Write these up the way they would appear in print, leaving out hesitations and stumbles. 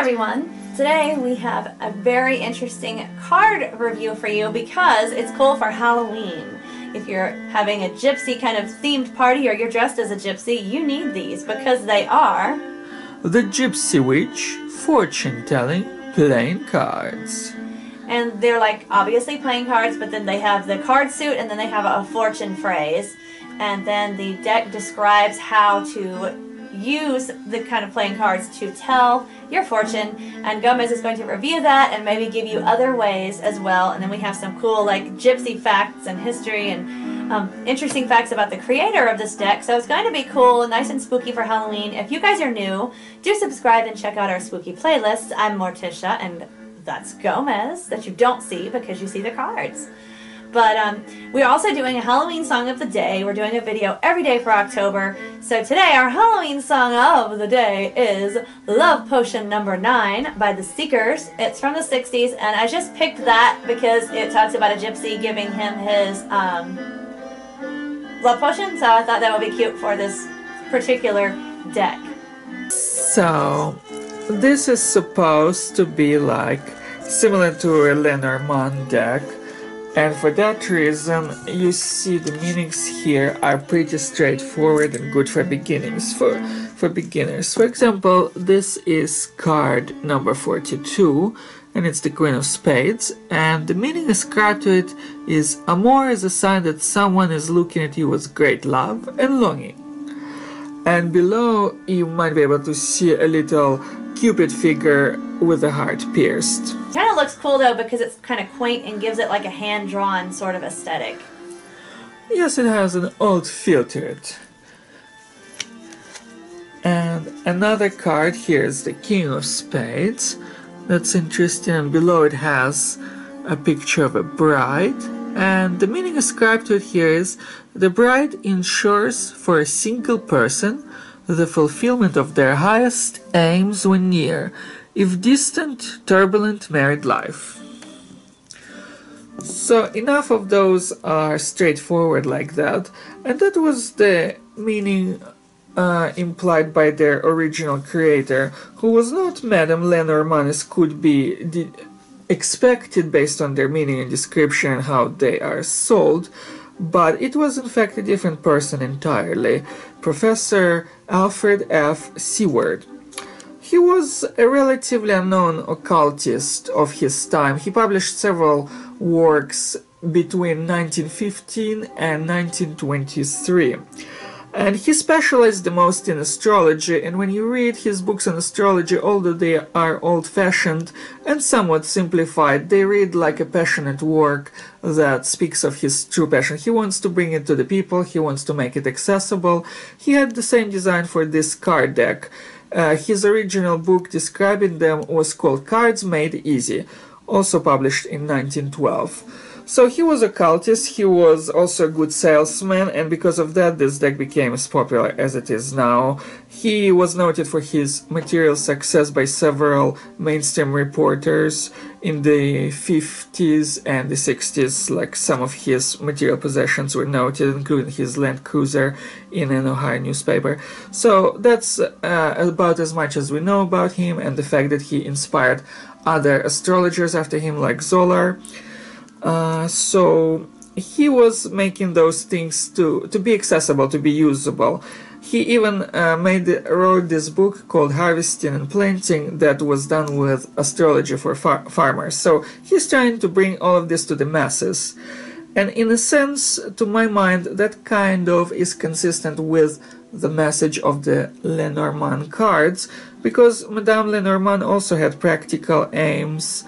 everyone! Today we have a very interesting card review for you because it's cool for Halloween. If you're having a gypsy kind of themed party or you're dressed as a gypsy, you need these because they are the Gypsy Witch fortune-telling playing cards. And they're like obviously playing cards, but then they have the card suit and then they have a fortune phrase. And then the deck describes how to use the kind of playing cards to tell your fortune, and Gomez is going to review that and maybe give you other ways as well. And then we have some cool like gypsy facts and history and interesting facts about the creator of this deck. So it's going to be cool, nice and spooky for Halloween. If you guys are new, do subscribe and check out our spooky playlists. I'm Morticia and that's Gomez, that you don't see because you see the cards. But we're also doing a Halloween song of the day. We're doing a video every day for October. So today our Halloween song of the day is Love Potion Number 9 by The Seekers. It's from the 60s, and I just picked that because it talks about a gypsy giving him his love potion. So I thought that would be cute for this particular deck. So this is supposed to be like similar to a Lenormand deck. And for that reason, you see the meanings here are pretty straightforward and good for beginnings. For beginners, for example, this is card number 42, and it's the Queen of Spades. And the meaning ascribed to it is amour is a sign that someone is looking at you with great love and longing. And below, you might be able to see a little Cupid figure with a heart pierced. Kind of looks cool though because it's kind of quaint and gives it like a hand-drawn sort of aesthetic. Yes, it has an old feel to it. And another card here is the King of Spades. That's interesting, and below it has a picture of a bride. And the meaning ascribed to it here is the bride ensures for a single person the fulfillment of their highest aims when near, if distant, turbulent married life. So enough of those are straightforward like that, and that was the meaning implied by their original creator, who was not Madame Lenormand as could be expected based on their meaning and description and how they are sold, but it was in fact a different person entirely, Professor Alfred F. Seward. He was a relatively unknown occultist of his time. He published several works between 1915 and 1923. And he specialized the most in astrology, and when you read his books on astrology, although they are old-fashioned and somewhat simplified, they read like a passionate work that speaks of his true passion. He wants to bring it to the people, he wants to make it accessible. He had the same design for this card deck. His original book describing them was called Cards Made Easy, also published in 1912. So he was a occultist, he was also a good salesman, and because of that this deck became as popular as it is now. He was noted for his material success by several mainstream reporters in the 50s and the 60s, like some of his material possessions were noted, including his Land Cruiser in an Ohio newspaper. So that's about as much as we know about him, and the fact that he inspired other astrologers after him like Zolar. So he was making those things to be accessible, to be usable. He even wrote this book called Harvesting and Planting that was done with astrology for farmers. So he's trying to bring all of this to the masses. And in a sense, to my mind, that kind of is consistent with the message of the Lenormand cards, because Madame Lenormand also had practical aims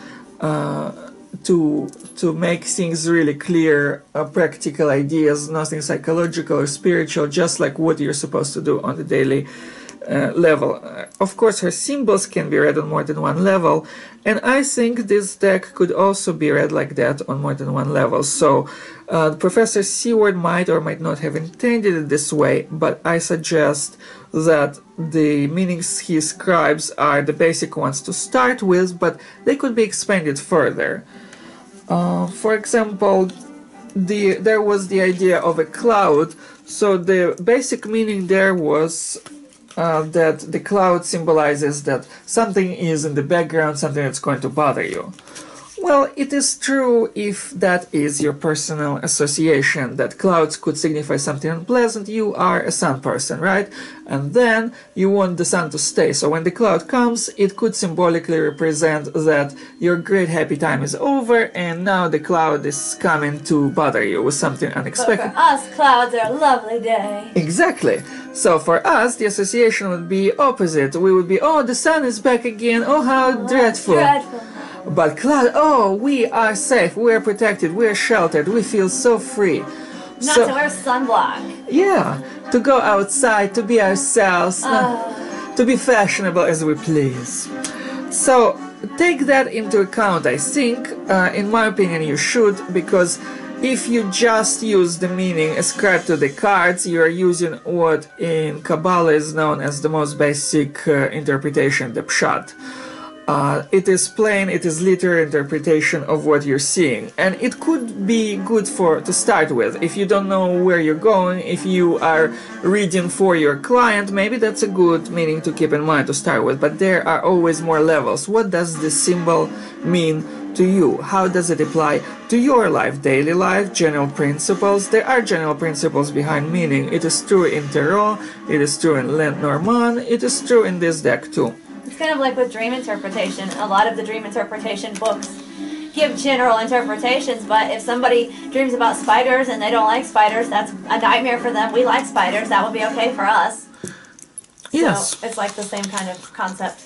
to make things really clear, practical ideas, nothing psychological or spiritual, just like what you're supposed to do on the daily level. Of course, her symbols can be read on more than one level, and I think this deck could also be read like that on more than one level. So Professor Seward might or might not have intended it this way, but I suggest that the meanings he ascribes are the basic ones to start with, but they could be expanded further. For example, there was the idea of a cloud, so the basic meaning there was that the cloud symbolizes that something is in the background, something that's going to bother you. Well, it is true if that is your personal association, that clouds could signify something unpleasant. You are a sun person, right? And then you want the sun to stay. So when the cloud comes, it could symbolically represent that your great happy time is over and now the cloud is coming to bother you with something unexpected. But for us, clouds are a lovely day. Exactly. So for us, the association would be opposite. We would be, oh, the sun is back again. Oh, how dreadful. Dreadful. But cloud, oh, we are safe, we are protected, we are sheltered, we feel so free. Not to wear sunblock. Yeah, to go outside, to be ourselves, to be fashionable as we please. So take that into account, I think. In my opinion, you should, because if you just use the meaning ascribed to the cards, you are using what in Kabbalah is known as the most basic interpretation, the pshat. It is plain, it is literal interpretation of what you're seeing, and it could be good to start with. If you don't know where you're going, if you are reading for your client, maybe that's a good meaning to keep in mind to start with, but there are always more levels. What does this symbol mean to you? How does it apply to your life, daily life, general principles? There are general principles behind meaning. It is true in Tarot, it is true in Lenormand, it is true in this deck too. It's kind of like with dream interpretation. A lot of the dream interpretation books give general interpretations, but if somebody dreams about spiders and they don't like spiders, that's a nightmare for them. We like spiders. That would be okay for us. Yes. So it's like the same kind of concept.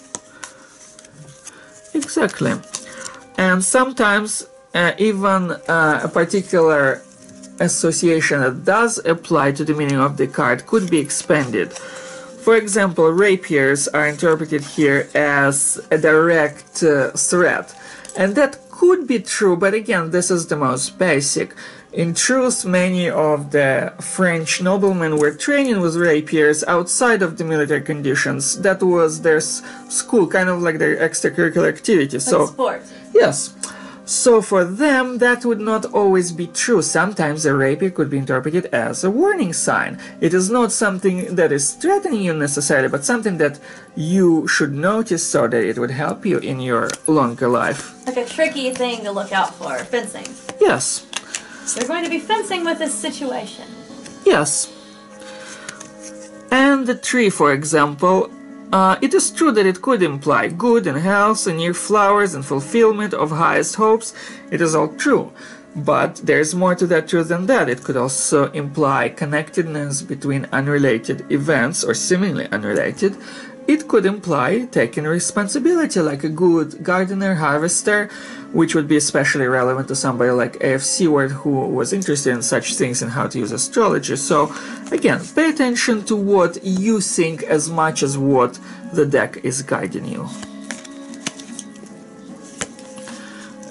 Exactly. And sometimes even a particular association that does apply to the meaning of the card could be expanded. For example, rapiers are interpreted here as a direct threat. And that could be true, but again, this is the most basic. In truth, many of the French noblemen were training with rapiers outside of the military conditions. That was their school, kind of like their extracurricular activity. Like sport. Yes. So for them, that would not always be true. Sometimes a rapier could be interpreted as a warning sign. It is not something that is threatening you necessarily, but something that you should notice so that it would help you in your longer life. Like a tricky thing to look out for, fencing. Yes. They're going to be fencing with this situation. Yes. And the tree, for example, it is true that it could imply good and health and near flowers and fulfillment of highest hopes. It is all true. But there's more to that truth than that. It could also imply connectedness between unrelated events or seemingly unrelated. It could imply taking responsibility like a good gardener, harvester, which would be especially relevant to somebody like A.F. Seward, who was interested in such things and how to use astrology. So, again, pay attention to what you think as much as what the deck is guiding you.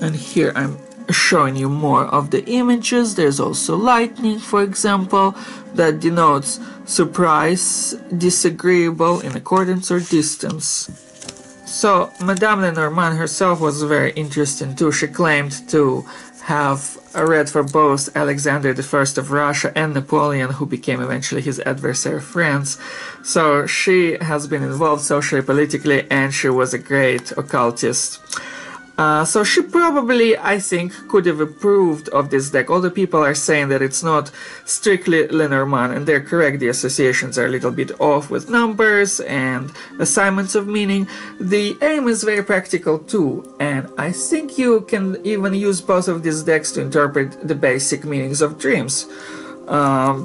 And here I'm showing you more of the images. There's also lightning, for example, that denotes surprise, disagreeable, in accordance or distance. So Madame Lenormand herself was very interesting too. She claimed to have read for both Alexander I of Russia and Napoleon, who became eventually his adversary France. So she has been involved socially, politically, and she was a great occultist. So she probably, I think, could have approved of this deck. All the people are saying that it's not strictly Lenormand, and they're correct. The associations are a little bit off with numbers and assignments of meaning. The aim is very practical too, and I think you can even use both of these decks to interpret the basic meanings of dreams.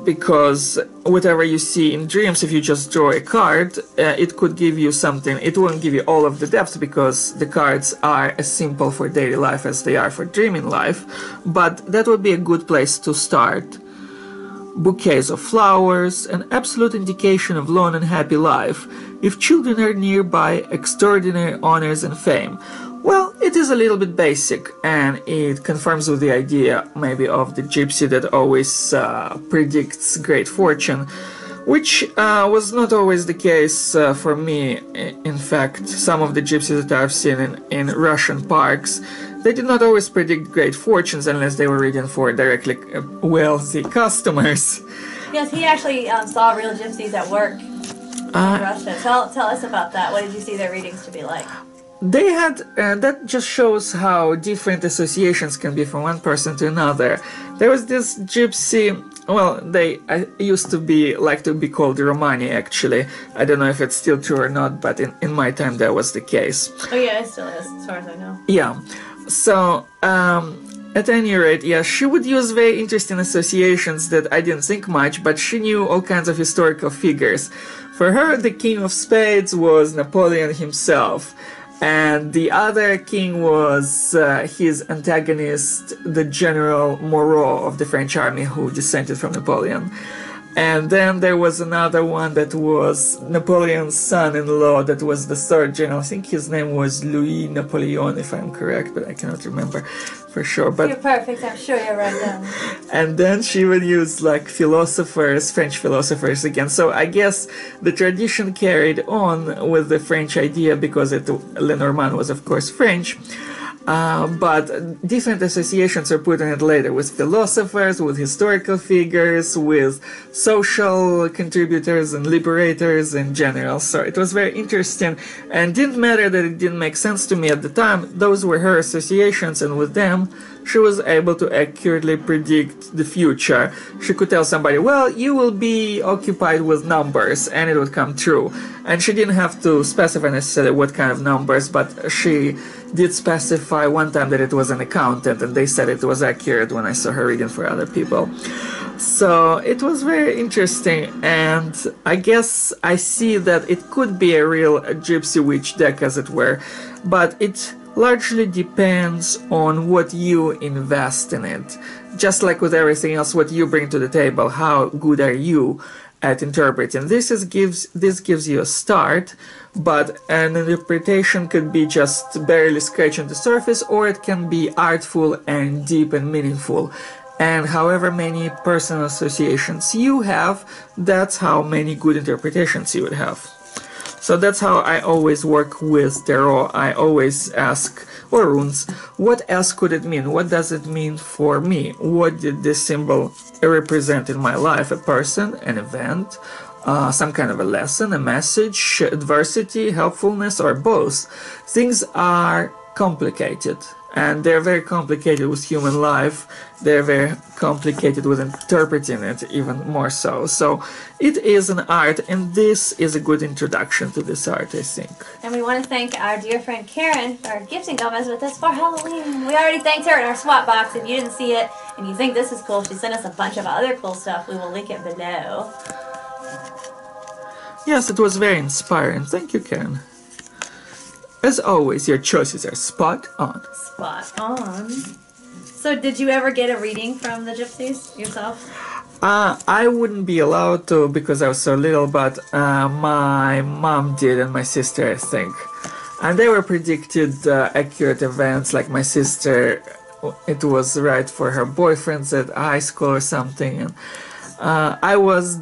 Because whatever you see in dreams, if you just draw a card, it could give you something. It won't give you all of the depth because the cards are as simple for daily life as they are for dreaming life, but that would be a good place to start. Bouquets of flowers, an absolute indication of long and happy life. If children are nearby, extraordinary honors and fame. Well, it is a little bit basic, and it confirms with the idea maybe of the gypsy that always predicts great fortune, which was not always the case for me. In fact, some of the gypsies that I've seen in Russian parks, they did not always predict great fortunes unless they were reading for directly wealthy customers. Yes, he actually saw real gypsies at work. Russia. Tell us about that. What did you see their readings to be like? They had, that just shows how different associations can be from one person to another. There was this gypsy, well, I used to like to be called Romani, actually. I don't know if it's still true or not, but in my time that was the case. Oh yeah, it still is, as far as I know. Yeah. So, at any rate, yeah, she would use very interesting associations that I didn't think much, but she knew all kinds of historical figures. For her, the King of Spades was Napoleon himself. And the other king was his antagonist, the General Moreau of the French army, who descended from Napoleon. And then there was another one that was Napoleon's son-in-law, that was the third general. I think his name was Louis Napoleon, if I'm correct, but I cannot remember for sure. But you're perfect, I'm sure you're right now. And then she would use like philosophers, French philosophers again. So I guess the tradition carried on with the French idea, because Lenormand was of course French. But different associations are put in it later, with philosophers, with historical figures, with social contributors and liberators in general. So it was very interesting, and didn't matter that it didn't make sense to me at the time. Those were her associations, and with them she was able to accurately predict the future. She could tell somebody, well, you will be occupied with numbers, and it would come true. And she didn't have to specify necessarily what kind of numbers, but she did specify one time that it was an accountant, and they said it was accurate when I saw her reading for other people. So it was very interesting, and I guess I see that it could be a real Gypsy Witch deck, as it were, but it largely depends on what you invest in it. Just like with everything else, what you bring to the table, how good are you at interpreting. This gives you a start, but an interpretation could be just barely scratching the surface, or it can be artful and deep and meaningful. And however many personal associations you have, that's how many good interpretations you would have. So that's how I always work with tarot. I always ask, or runes, what else could it mean? What does it mean for me? What did this symbol represent in my life? A person, an event, some kind of a lesson, a message, adversity, helpfulness, or both. Things are complicated, and they're very complicated with human life. They're very complicated with interpreting it, even more so. So it is an art, and this is a good introduction to this art, I think. And we want to thank our dear friend Karen for gifting Gomez with us for Halloween. We already thanked her in our swap box. If you didn't see it and you think this is cool, she sent us a bunch of other cool stuff. We will link it below. Yes, it was very inspiring. Thank you, Karen. As always, your choices are spot on. Spot on. So did you ever get a reading from the Gypsies yourself? I wouldn't be allowed to because I was so little, but my mom did, and my sister, I think. And they were predicted accurate events, like my sister, it was right for her boyfriends at high school or something. And I was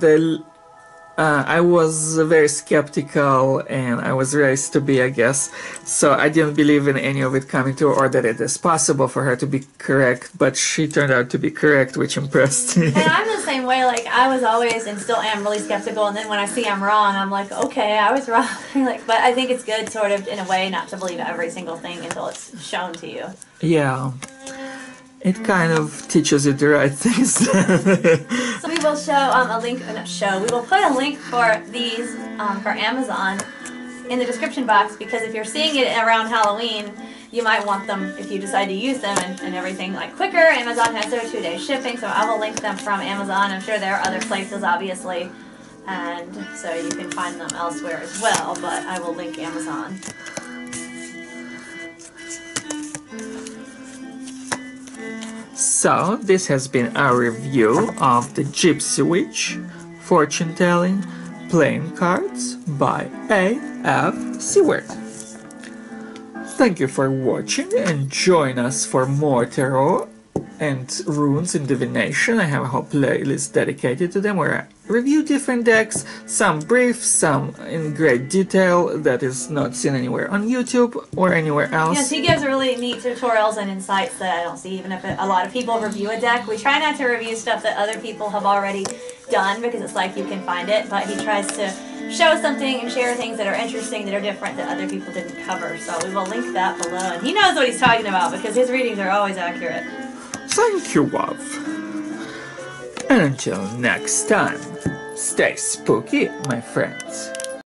very skeptical, and I was raised to be, I guess, so I didn't believe in any of it coming true, or that it is possible for her to be correct, but she turned out to be correct, which impressed me. And I'm the same way. Like, I was always, and still am, really skeptical, and then when I see I'm wrong, I'm like, okay, I was wrong. Like, but I think it's good, sort of, in a way, not to believe every single thing until it's shown to you. Yeah. It kind of teaches you the right things. So we will show a link, we will put a link for these for Amazon in the description box, because if you're seeing it around Halloween, you might want them, if you decide to use them and everything, like quicker. Amazon has their 2-day shipping, so I will link them from Amazon. I'm sure there are other places, obviously, and so you can find them elsewhere as well, but I will link Amazon. So, this has been our review of the Gypsy Witch Fortune Telling Playing Cards by A.F. Seward. Thank you for watching, and join us for more tarot and runes and divination. I have a whole playlist dedicated to them where I review different decks, some brief, some in great detail that is not seen anywhere on YouTube or anywhere else. Yes, he gives really neat tutorials and insights that I don't see even if a lot of people review a deck. We try not to review stuff that other people have already done, because it's like you can find it, but he tries to show something and share things that are interesting, that are different, that other people didn't cover. So we will link that below. And he knows what he's talking about because his readings are always accurate. Thank you, love. And until next time, stay spooky, my friends.